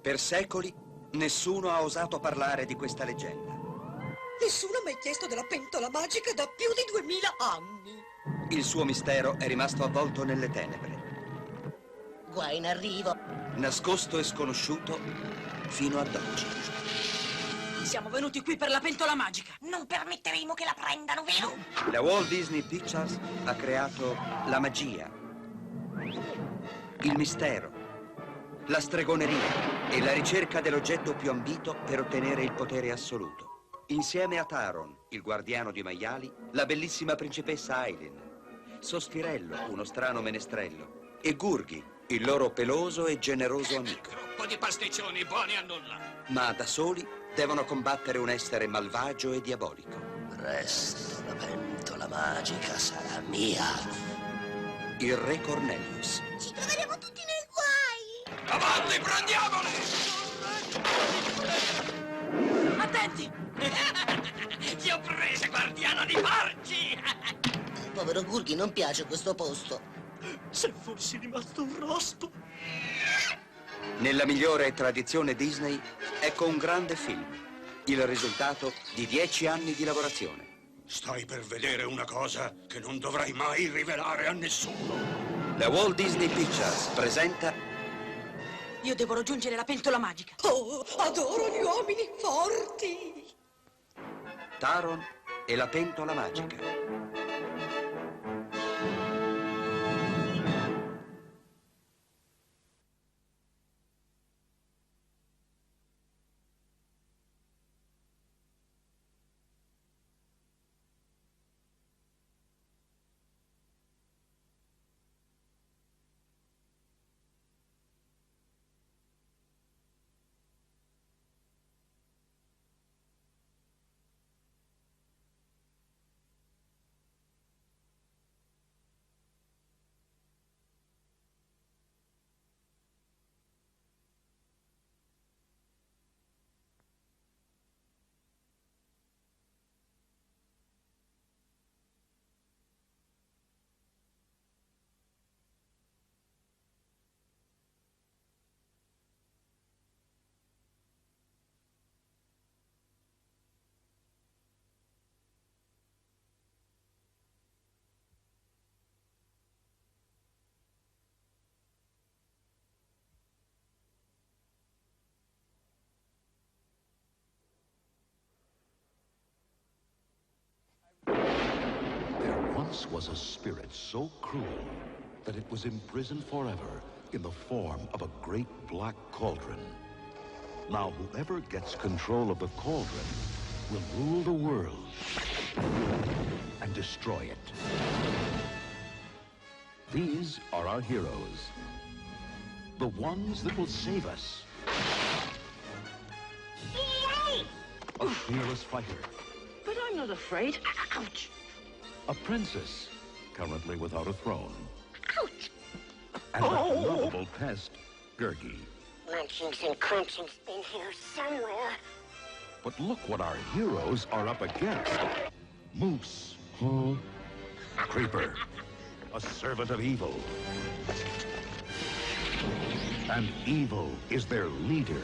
Per secoli nessuno ha osato parlare di questa leggenda. Nessuno ha mai chiesto della pentola magica da più di 2000 anni. Il suo mistero è rimasto avvolto nelle tenebre. Guai in arrivo. Nascosto e sconosciuto fino ad oggi. Siamo venuti qui per la pentola magica. Non permetteremo che la prendano, vero? La Walt Disney Pictures ha creato la magia, il mistero, la stregoneria e la ricerca dell'oggetto più ambito per ottenere il potere assoluto. Insieme a Taron, il guardiano di maiali, la bellissima principessa Aileen, Sospirello, uno strano menestrello, e Gurgi, il loro peloso e generoso amico. Gruppo di pasticcioni buoni a nulla. Ma da soli devono combattere un essere malvagio e diabolico. Presto la pentola magica sarà mia. Il re Cornelius. Ci troveremo tutti nei guai. Avanti, prendiamoli! Attenti! Ti ho preso, guardiano di porci! Povero Gurgi, non piace questo posto. Se fossi rimasto un rospo. Nella migliore tradizione Disney, ecco un grande film, il risultato di 10 anni di lavorazione. Stai per vedere una cosa che non dovrai mai rivelare a nessuno. La Walt Disney Pictures presenta Io devo raggiungere la pentola magica. Oh, adoro gli uomini forti. Taron e la pentola magica. Once was a spirit so cruel that it was imprisoned forever in the form of a great black cauldron. Now whoever gets control of the cauldron will rule the world and destroy it. These are our heroes, the ones that will save us. A fearless fighter. But I'm not afraid. Ouch! A princess, currently without a throne. Ouch! And a lovable pest, Gurgi. Munchings and crunchings in here somewhere. But look what our heroes are up against. Moose. Creeper. A servant of evil. And evil is their leader,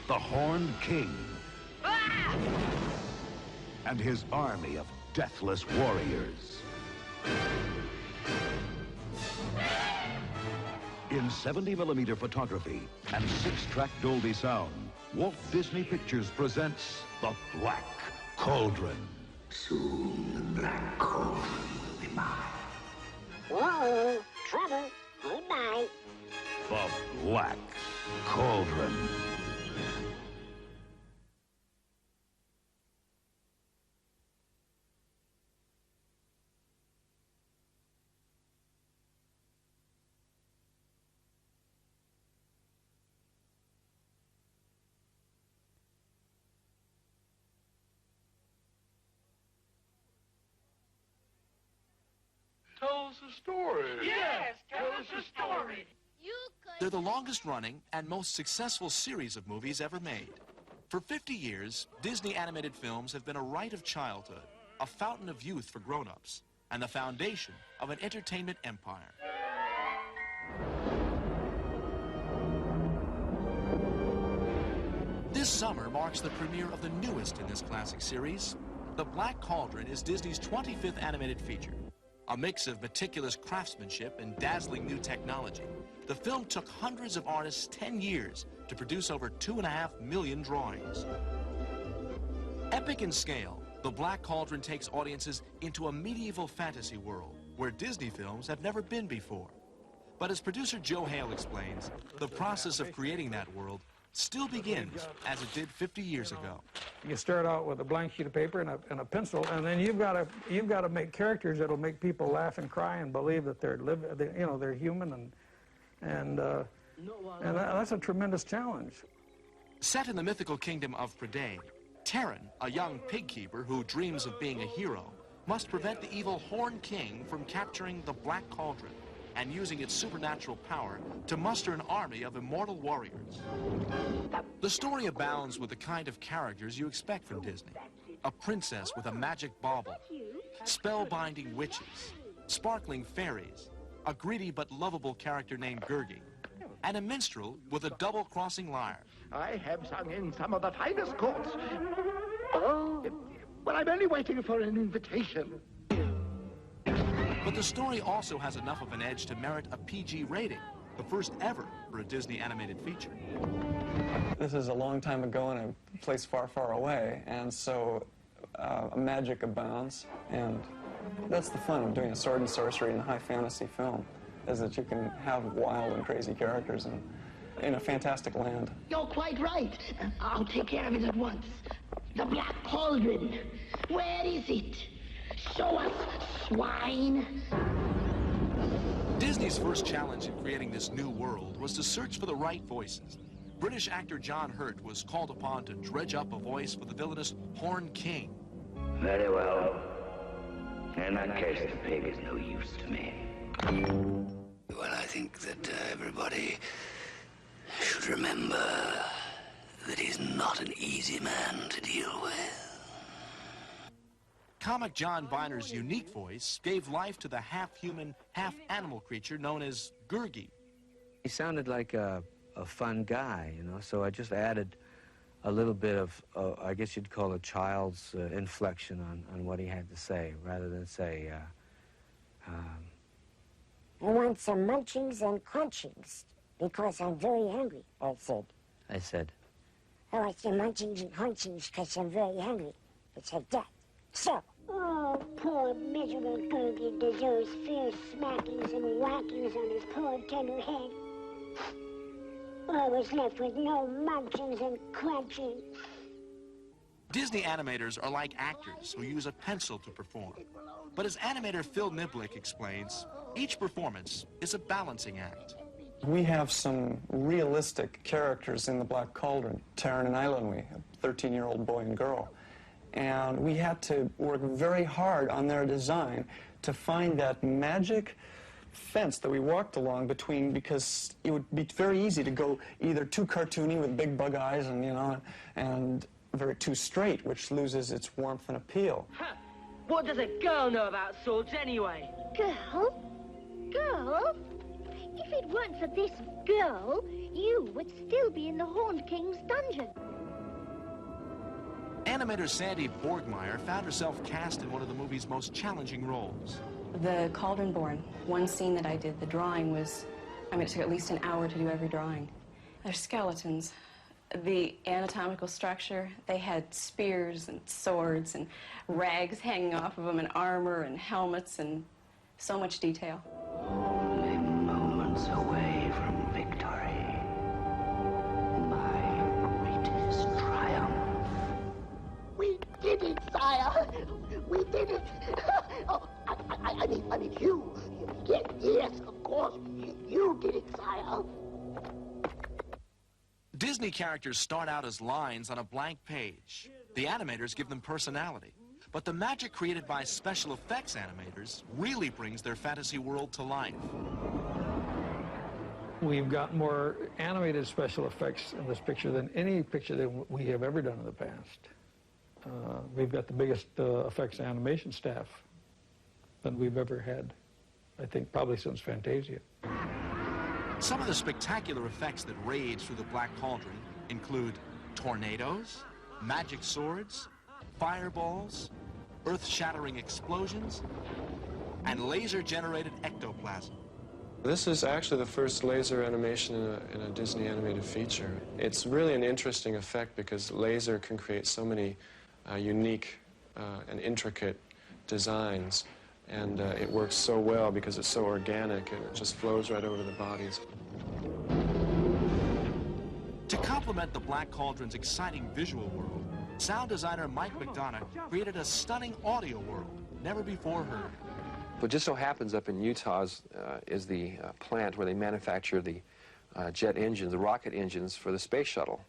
the Horned King. And his army of deathless warriors. In 70mm photography and 6-track Dolby sound, Walt Disney Pictures presents The Black Cauldron. Soon the Black Cauldron will be mine. Whoa, trouble. Goodbye. The Black Cauldron. Tell us a story. Yes, tell us a story. They're the longest-running and most successful series of movies ever made. For 50 years, Disney animated films have been a rite of childhood, a fountain of youth for grown-ups, and the foundation of an entertainment empire. summer marks the premiere of the newest in this classic series. The Black Cauldron is Disney's 25th animated feature. A mix of meticulous craftsmanship and dazzling new technology, the film took hundreds of artists 10 years to produce over 2.5 million drawings. Epic in scale, The Black Cauldron takes audiences into a medieval fantasy world where Disney films have never been before. But as producer Joe Hale explains, the process of creating that world still begins as it did 50 years ago. You start out with a blank sheet of paper and a pencil, and then you've got to make characters that'll make people laugh and cry and believe that they're human, and that's a tremendous challenge. Set in the mythical kingdom of Prydain, Terran, a young pig keeper who dreams of being a hero, must prevent the evil Horned King from capturing the Black Cauldron and using its supernatural power to muster an army of immortal warriors. The story abounds with the kind of characters you expect from Disney. A princess with a magic bauble, spellbinding witches, sparkling fairies, a greedy but lovable character named Gurgi, and a minstrel with a double-crossing lyre. I have sung in some of the finest courts. Oh, well, I'm only waiting for an invitation. But the story also has enough of an edge to merit a PG rating, the first ever for a Disney animated feature. This is a long time ago in a place far, far away, and so magic abounds, and that's the fun of doing a sword and sorcery and high fantasy film, is that you can have wild and crazy characters in a fantastic land. You're quite right. I'll take care of it at once. The Black Cauldron. Where is it? Show us, swine. Disney's first challenge in creating this new world was to search for the right voices. British actor John Hurt was called upon to dredge up a voice for the villainous Horned King. Very well. In that case, the pig is no use to me. Well, I think that everybody should remember that he's not an easy man to deal with. Comic John Byner's unique voice gave life to the half-human, half-animal creature known as Gurgi. He sounded like a fun guy, you know, so I just added a little bit of, I guess you'd call it child's inflection on what he had to say, rather than say, I want some munchings and crunchings, because I'm very hungry, I said. I said. I want some munchings and crunchings, because I'm very hungry. It's like that. So. Oh, poor miserable Gurgi deserves fierce smackings and whackings on his poor tender head. I was left with no munchings and crunchings. Disney animators are like actors who use a pencil to perform. But as animator Phil Niblick explains, each performance is a balancing act. We have some realistic characters in the Black Cauldron, Terran and Eilonwy, a 13-year-old boy and girl. And we had to work very hard on their design to find that magic fence that we walked along between, because it would be very easy to go either too cartoony with big bug eyes and, you know, and very too straight, which loses its warmth and appeal. Huh. What does a girl know about swords anyway? Girl? Girl? If it weren't for this girl, you would still be in the Horned King's dungeon. Animator Sandy Borgmeyer found herself cast in one of the movie's most challenging roles. The Cauldron Born, one scene that I did, the drawing was, it took at least an hour to do every drawing. They're skeletons. The anatomical structure, they had spears and swords and rags hanging off of them and armor and helmets and so much detail. Only moments away from victory. My greatest triumph. We did it, sire! We did it! Oh, I mean you. Yes, of course. You did it, sire. Disney characters start out as lines on a blank page. The animators give them personality. But the magic created by special effects animators really brings their fantasy world to life. We've got more animated special effects in this picture than any picture that we have ever done in the past. We've got the biggest effects animation staff than we've ever had, I think, probably since Fantasia. Some of the spectacular effects that rage through the Black Cauldron include tornadoes, magic swords, fireballs, earth-shattering explosions, and laser-generated ectoplasm. This is actually the first laser animation in a Disney animated feature. It's really an interesting effect because laser can create so many unique and intricate designs, and it works so well because it's so organic and it just flows right over the bodies. To complement the Black Cauldron's exciting visual world, sound designer Mike McDonough created a stunning audio world never before heard. What just so happens up in Utah is the plant where they manufacture the jet engines, the rocket engines for the space shuttle.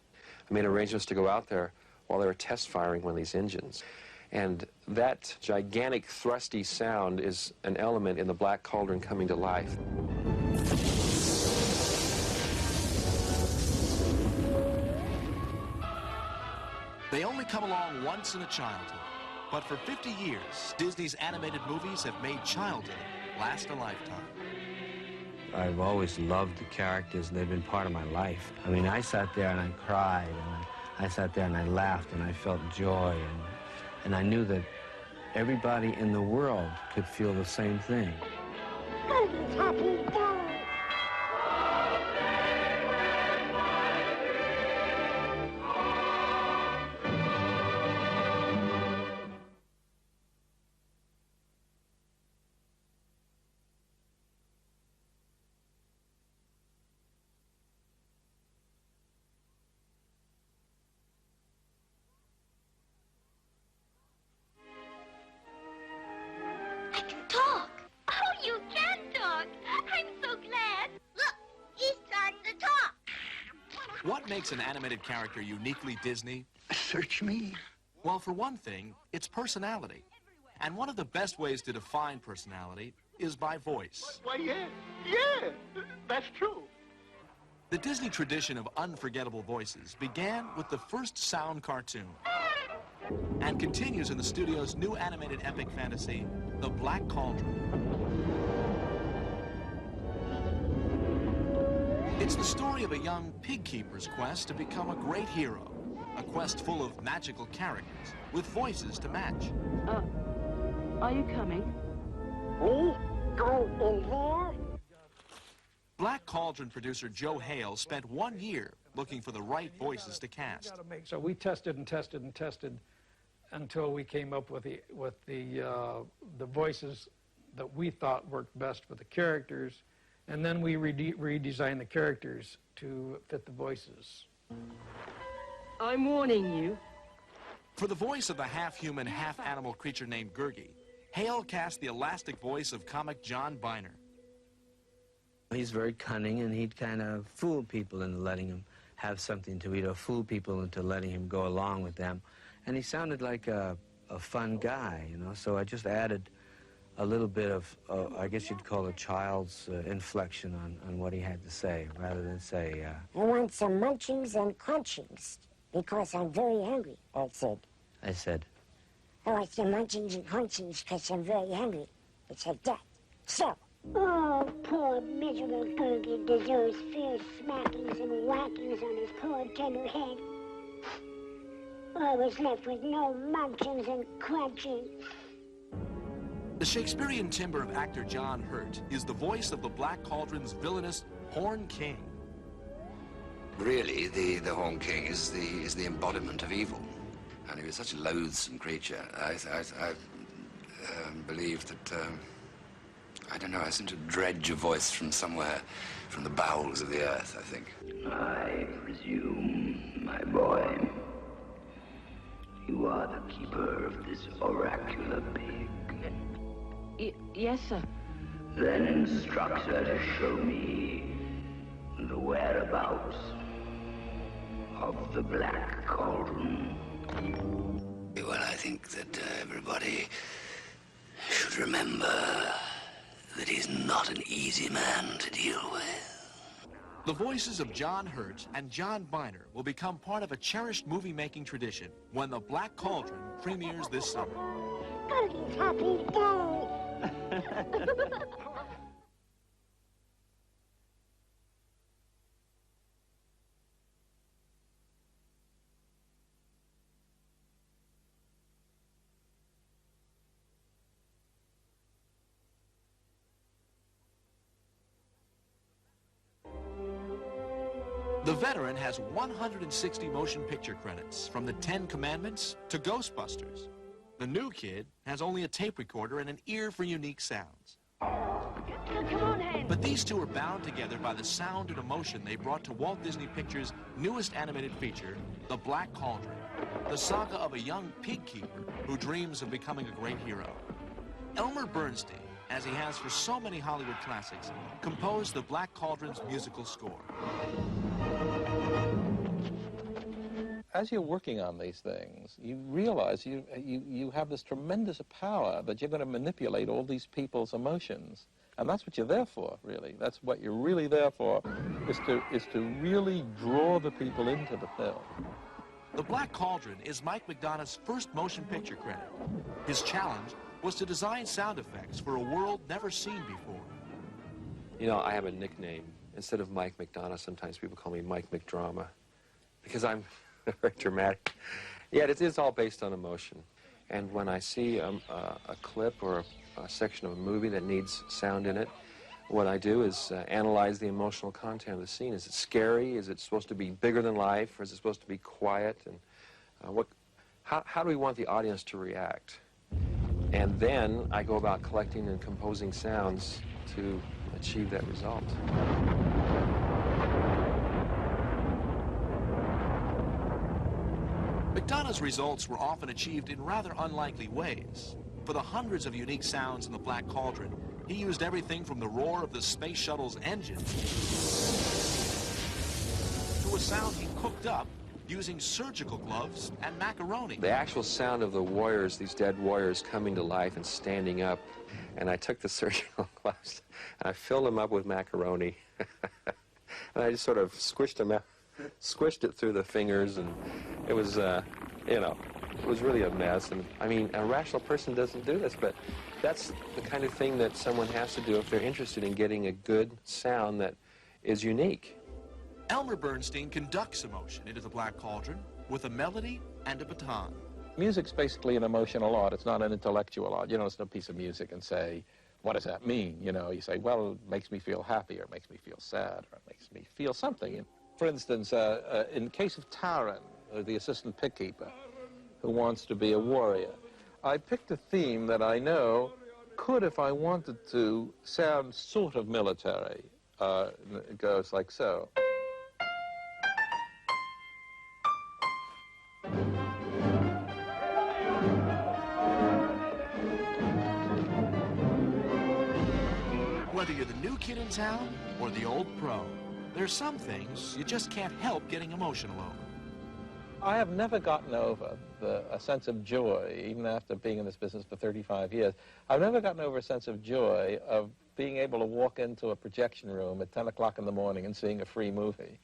I made arrangements to go out there while they were test firing one of these engines. And that gigantic thrusty sound is an element in the Black Cauldron coming to life. They only come along once in a childhood, but for 50 years, Disney's animated movies have made childhood last a lifetime. I've always loved the characters, and they've been part of my life. I mean, I sat there and I cried, and I sat there and I laughed, and I felt joy, and I knew that everybody in the world could feel the same thing. Happy day. What makes an animated character uniquely Disney? Search me. Well, for one thing, it's personality. And one of the best ways to define personality is by voice. Why, yeah, that's true. The Disney tradition of unforgettable voices began with the first sound cartoon and continues in the studio's new animated epic fantasy, The Black Cauldron. It's the story of a young pig keeper's quest to become a great hero, a quest full of magical characters with voices to match. Are you coming? Me? Go in there? Black Cauldron producer Joe Hale spent 1 year looking for the right voices to cast. So we tested and tested and tested until we came up with the voices that we thought worked best for the characters, and then we redesigned the characters to fit the voices. I'm warning you. For the voice of the half-human, half-animal creature named Gurgi, Hale cast the elastic voice of comic John Biner. He's very cunning, and he'd kind of fool people into letting him have something to eat, or fool people into letting him go along with them. And he sounded like a fun guy, you know, so I just added a little bit of, I guess you'd call it child's inflection on what he had to say, rather than say, I want some munchings and crunchings, because I'm very hungry, I said. I said, I want some munchings and crunchings, because I'm very hungry. It said that. So, oh, poor miserable Gurgi deserves fierce smackings and whackings on his poor tender head. I was left with no munchings and crunchings. The Shakespearean timbre of actor John Hurt is the voice of the Black Cauldron's villainous Horn King. Really, the Horn King is the embodiment of evil. And he was such a loathsome creature. I believe that, I don't know, I seem to dread your voice from somewhere, from the bowels of the earth, I think. I presume, my boy, you are the keeper of this oracular pig. Yes, sir. Then instruct her to show me the whereabouts of the Black Cauldron. Well, I think that everybody should remember that he's not an easy man to deal with. The voices of John Hurt and John Biner will become part of a cherished movie-making tradition when The Black Cauldron premieres this summer. Gurgi's happy day. The veteran has 160 motion picture credits, from the 10 Commandments to Ghostbusters. The new kid has only a tape recorder and an ear for unique sounds. But these two are bound together by the sound and emotion they brought to Walt Disney Pictures' newest animated feature, The Black Cauldron, the saga of a young pig keeper who dreams of becoming a great hero. Elmer Bernstein, as he has for so many Hollywood classics, composed The Black Cauldron's musical score. As you're working on these things, you realize you have this tremendous power that you're going to manipulate all these people's emotions. And that's what you're there for, really. That's what you're really there for, is to really draw the people into the film. The Black Cauldron is Mike McDonough's first motion picture credit. His challenge was to design sound effects for a world never seen before. You know, I have a nickname. Instead of Mike McDonough, sometimes people call me Mike McDrama, because I'm very dramatic. Yet it's all based on emotion. And when I see a clip or a section of a movie that needs sound in it, what I do is analyze the emotional content of the scene. Is it scary? Is it supposed to be bigger than life? Or is it supposed to be quiet? And how do we want the audience to react? And then I go about collecting and composing sounds to achieve that result. McDonough's results were often achieved in rather unlikely ways. For the hundreds of unique sounds in the Black Cauldron, he used everything from the roar of the space shuttle's engine to a sound he cooked up using surgical gloves and macaroni. The actual sound of the warriors, these dead warriors, coming to life and standing up, and I took the surgical gloves and I filled them up with macaroni and I just sort of squished them out, squished it through the fingers, and it was, you know, it was really a mess. And I mean, a rational person doesn't do this, but that's the kind of thing that someone has to do if they're interested in getting a good sound that is unique. Elmer Bernstein conducts emotion into the Black Cauldron with a melody and a baton. Music's basically an emotional art. It's not an intellectual art. You don't listen to a piece of music and say, what does that mean? You know, you say, well, it makes me feel happy, or it makes me feel sad, or it makes me feel something. For instance, in the case of Taran, the assistant pig keeper, who wants to be a warrior, I picked a theme that I know could, if I wanted to, sound sort of military. It goes like so. Whether you're the new kid in town or the old pro, there's some things you just can't help getting emotional over. I have never gotten over a sense of joy, even after being in this business for 35 years. I've never gotten over a sense of joy of being able to walk into a projection room at 10 o'clock in the morning and seeing a free movie.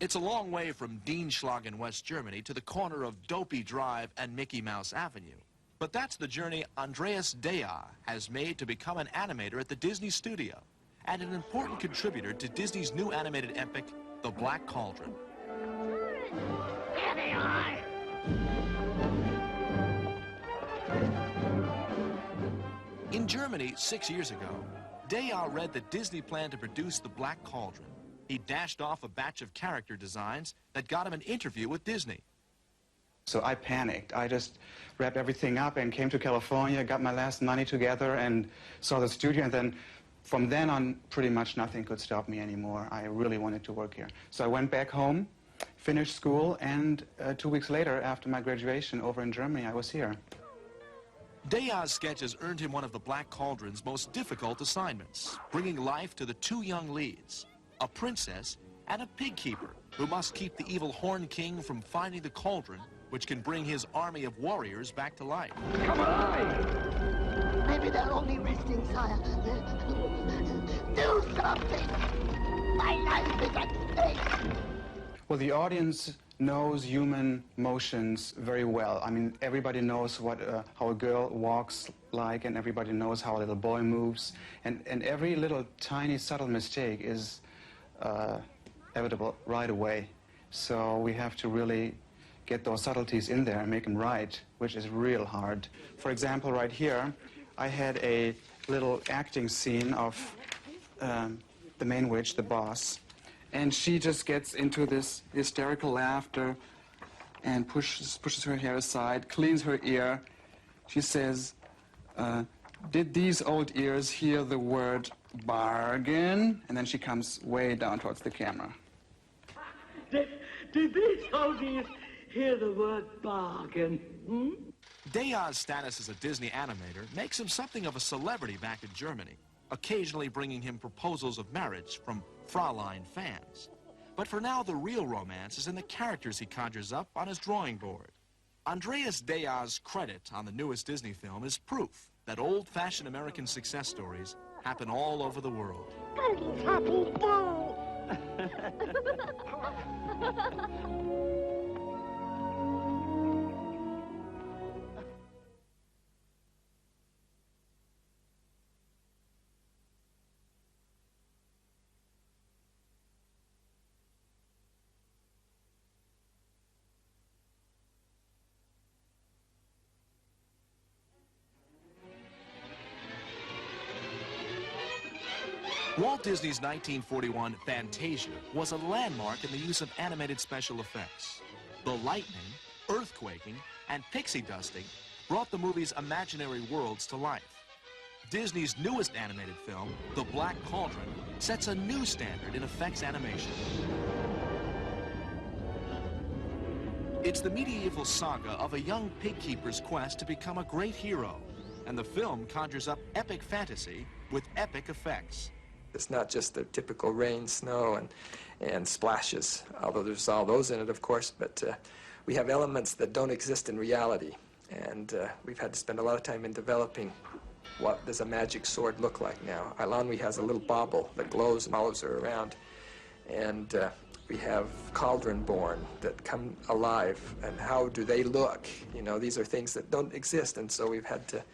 It's a long way from Dienschlagen, West Germany, to the corner of Dopey Drive and Mickey Mouse Avenue. But that's the journey Andreas Deja has made to become an animator at the Disney Studio, and an important contributor to Disney's new animated epic, The Black Cauldron. There they are! In Germany 6 years ago, Deja read that Disney planned to produce The Black Cauldron. He dashed off a batch of character designs that got him an interview with Disney. So I panicked. I just wrapped everything up and came to California, got my last money together, and saw the studio. And then from then on, pretty much nothing could stop me anymore. I really wanted to work here. So I went back home, finished school, and 2 weeks later, after my graduation over in Germany, I was here. Deja's sketches earned him one of The Black Cauldron's most difficult assignments, bringing life to the two young leads, a princess and a pig keeper who must keep the evil Horn King from finding the cauldron, which can bring his army of warriors back to life. Come on! Maybe they're only resting, sire. Do something! My life is at stake! Well, the audience knows human motions very well. I mean, everybody knows what, how a girl walks like, and everybody knows how a little boy moves. And every little tiny subtle mistake is evitable right away. So we have to really get those subtleties in there and make them right, which is real hard. For example, right here, I had a little acting scene of the main witch, the boss, and she just gets into this hysterical laughter and pushes her hair aside, cleans her ear. She says, did these old ears hear the word bargain? And then she comes way down towards the camera. Did these old ears hear the word bargain? Deya's status as a Disney animator makes him something of a celebrity back in Germany, occasionally bringing him proposals of marriage from Fraulein fans. But for now, the real romance is in the characters he conjures up on his drawing board. Andreas Deya's credit on the newest Disney film is proof that old-fashioned American success stories happen all over the world. Goldie's happy day. Walt Disney's 1941 Fantasia was a landmark in the use of animated special effects. The lightning, earthquaking, and pixie dusting brought the movie's imaginary worlds to life. Disney's newest animated film, The Black Cauldron, sets a new standard in effects animation. It's the medieval saga of a young pig keeper's quest to become a great hero, and the film conjures up epic fantasy with epic effects. It's not just the typical rain, snow, and splashes, although there's all those in it, of course, but we have elements that don't exist in reality, and we've had to spend a lot of time in developing what does a magic sword look like now. Ilanwi has a little bauble that glows and follows her around, and we have cauldron born that come alive, and how do they look? You know, these are things that don't exist, and so we've had to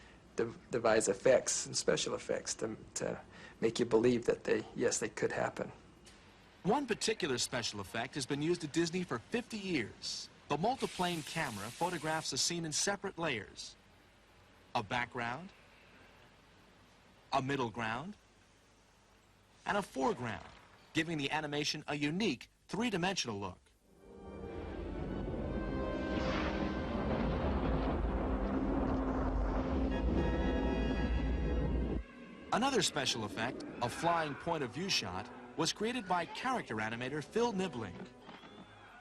devise effects and special effects to make you believe that yes, they could happen. One particular special effect has been used at Disney for 50 years. The multiplane camera photographs a scene in separate layers. A background, a middle ground, and a foreground, giving the animation a unique three-dimensional look. Another special effect, a flying point-of-view shot, was created by character animator Phil Nibbling.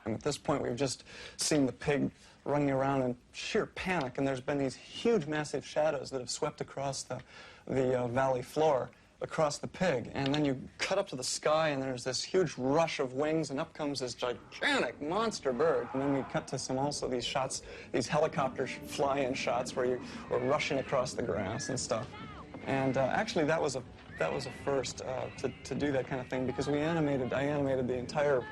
And at this point, we've just seen the pig running around in sheer panic, and there's been these huge, massive shadows that have swept across the valley floor, across the pig. And then you cut up to the sky, and there's this huge rush of wings, and up comes this gigantic monster bird. And then we cut to also these shots, these helicopter fly-in shots where we're rushing across the grass and stuff. And actually, that was a first to do that kind of thing, because I animated the entire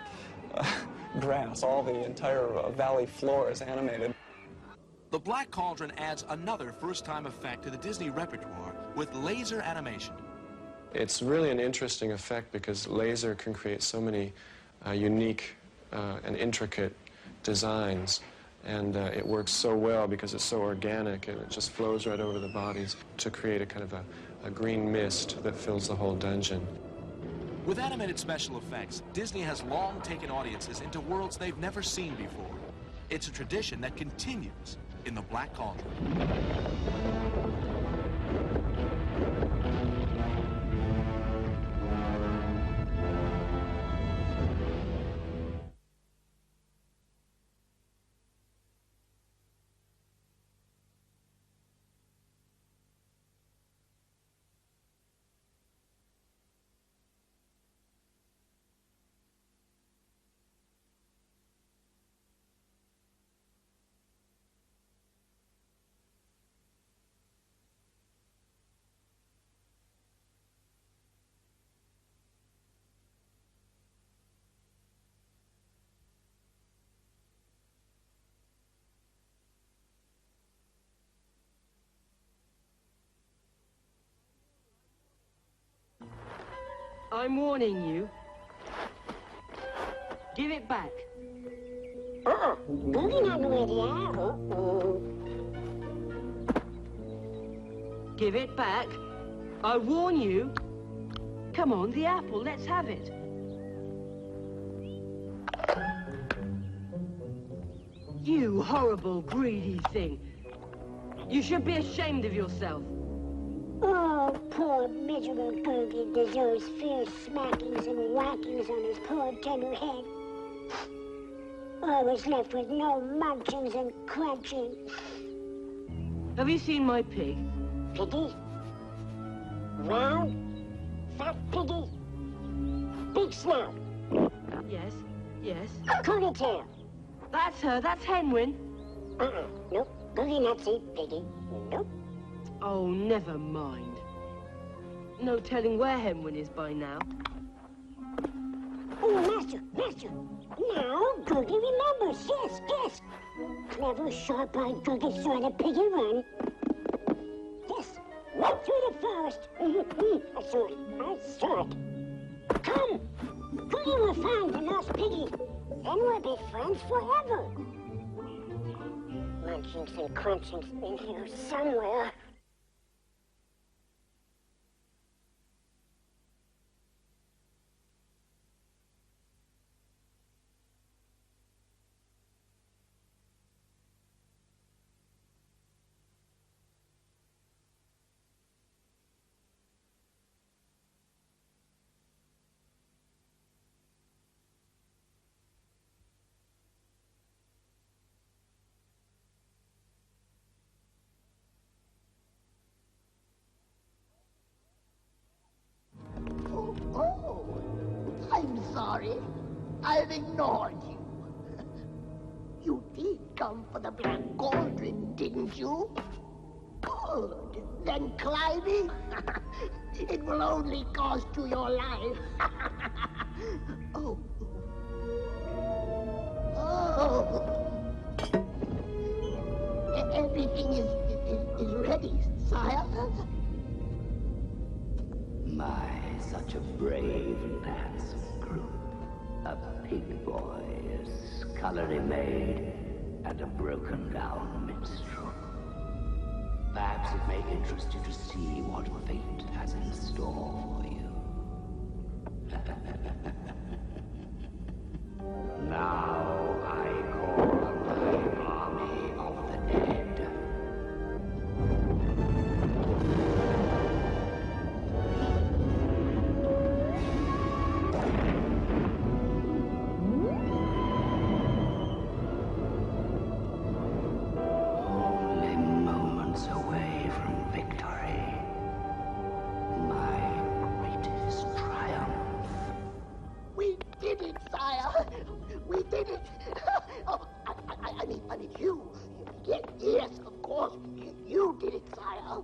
grass, all the entire valley floor is animated. The Black Cauldron adds another first-time effect to the Disney repertoire with laser animation. It's really an interesting effect because laser can create so many unique and intricate designs. And it works so well because it's so organic, and it just flows right over the bodies to create a kind of a green mist that fills the whole dungeon. With animated special effects, Disney has long taken audiences into worlds they've never seen before. It's a tradition that continues in the Black Cauldron. I'm warning you. Give it back. Boogie not with the apple. Give it back. I warn you. Come on, the apple, let's have it. You horrible, greedy thing. You should be ashamed of yourself. Oh, poor miserable Boogie deserves fierce smackings and whackings on his poor tender head. I was left with no munchings and crunching. Have you seen my pig? Piggy? Round? Fat piggy? Big snout? Yes, yes. Curly tail? That's her, that's Henwin. Nope, Boogie not see piggy. Nope. Oh, never mind. No telling where Henwin is by now. Oh, master. Now, Boogie remembers. Yes. Clever, sharp-eyed Boogie saw the piggy run. Yes, right through the forest. I saw it. Come! Boogie will find the lost piggy. Then we'll be friends forever. Munchings and crunchings in here somewhere. I'm sorry. I've ignored you. You did come for the Black Cauldron, didn't you? Good. Then climbing? It will only cost you your life. Oh. Everything is ready, sire. My, such a brave and handsome group. A pig boy, a scullery maid, and a broken-down minstrel. Perhaps it may interest you to see what fate has in store for you. Now I call my army of the dead. We did it! Oh, I mean you. Yes, of course. You did it, sire.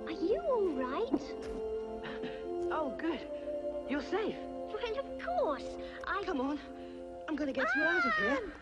Are you all right? Oh, good. You're safe. Well, of course. Come on. I'm going to get you out of here.